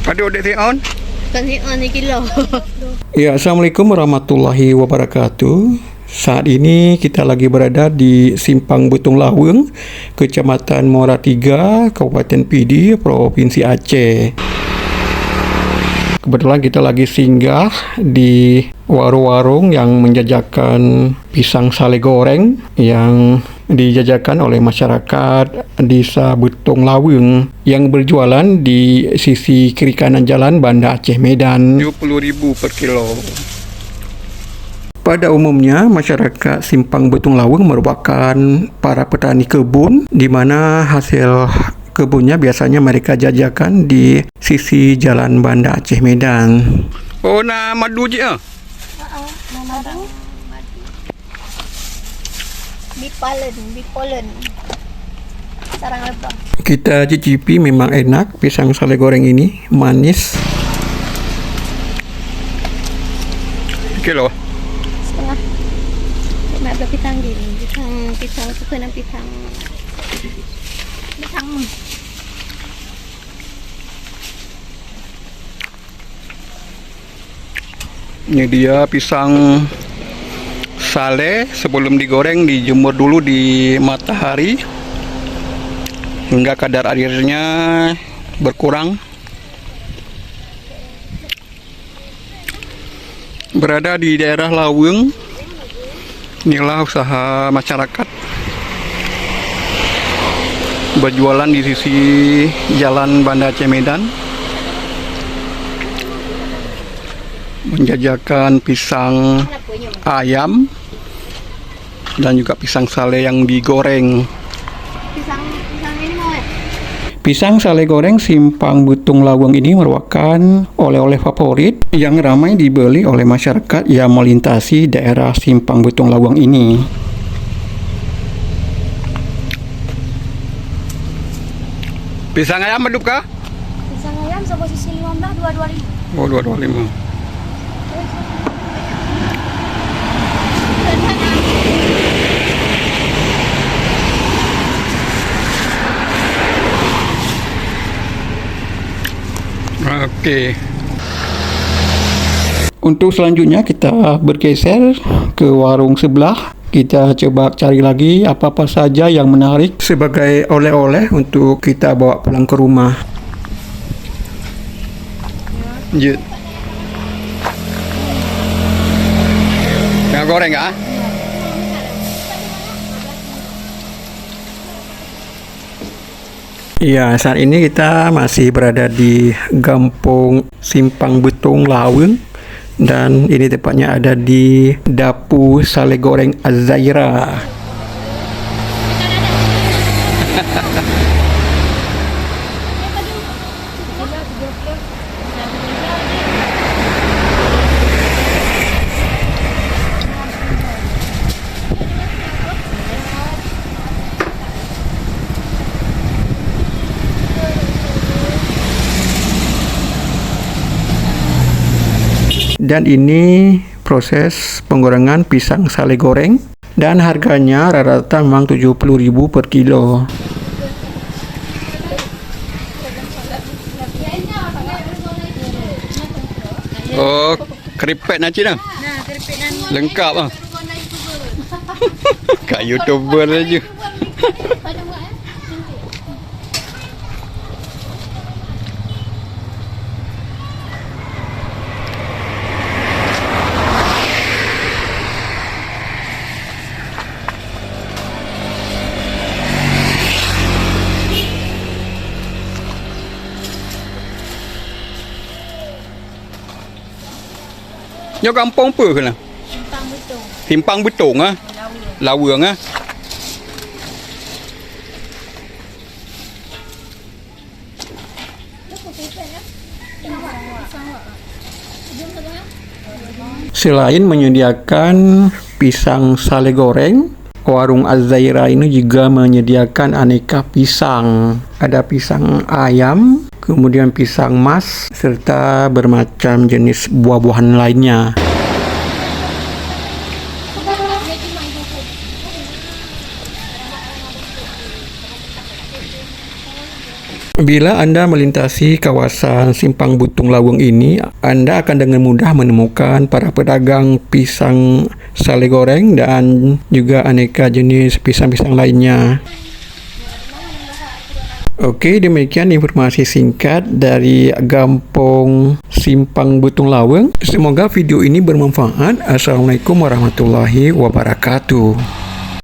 Aduh, dek on. Kan si on ni kilo. Ya, Assalamualaikum warahmatullahi wabarakatuh. Saat ini kita lagi berada di Simpang Butung Laweng, Kecamatan Muara Tiga, Kabupaten Pidi, Provinsi Aceh. Kebetulan kita lagi singgah di warung-warung yang menjajakan pisang sale goreng yang dijajakan oleh masyarakat Desa Butung Laweng yang berjualan di sisi kiri kanan jalan Banda Aceh Medan. 70.000 per kilo. Pada umumnya, masyarakat Simpang Butung Laweng merupakan para petani kebun, di mana hasil kebunnya biasanya mereka jajakan di sisi jalan Banda Aceh Medan. Oh, nak madu je ah? Madu. Bipolen. Sarang lebah. Kita cicipi, memang enak pisang sale goreng ini, manis. Kilo? Setengah. Mak ada pisang gini. Pisang suka nak pisang. Ini dia pisang sale, sebelum digoreng dijemur dulu di matahari hingga kadar airnya berkurang. Berada di daerah Laweng. Inilah usaha masyarakat berjualan di sisi jalan Banda Aceh Medan, menjajakan pisang ayam dan juga pisang sale yang digoreng. Pisang ini mau Pisang sale goreng Simpang Butung Laweng ini merupakan oleh-oleh favorit yang ramai dibeli oleh masyarakat yang melintasi daerah Simpang Butung Laweng ini. Pisang ayam berduka? Pisang ayam sama sisi 15 225. Oh, 225. Oke. Untuk selanjutnya kita bergeser ke warung sebelah. Kita coba cari lagi apa-apa saja yang menarik sebagai oleh-oleh untuk kita bawa pulang ke rumah. Ya. Yang goreng nggak? Ya, saat ini kita masih berada di Kampung Simpang Butung Laweng, dan ini tepatnya ada di Dapu Sale Goreng Az-Zaira. Dan ini proses penggorengan pisang sale goreng, dan harganya rata-rata memang 70.000 per kilo. Oh, keripik nak cina? Nah, keripik nan. Lengkap ah. Kat YouTuber aja. Nyo kampung apa ke lah? Simpang Butung. Simpang Butung ah. Laweng ah. Selain menyediakan pisang sale goreng, warung Az-Zaira ini juga menyediakan aneka pisang. Ada pisang ayam, kemudian pisang mas, serta bermacam jenis buah-buahan lainnya. Bila Anda melintasi kawasan Simpang Butung Laweng ini, Anda akan dengan mudah menemukan para pedagang pisang sale goreng dan juga aneka jenis pisang-pisang lainnya. Oke, demikian informasi singkat dari Kampung Simpang Butung Laweng. Semoga video ini bermanfaat. Assalamualaikum warahmatullahi wabarakatuh.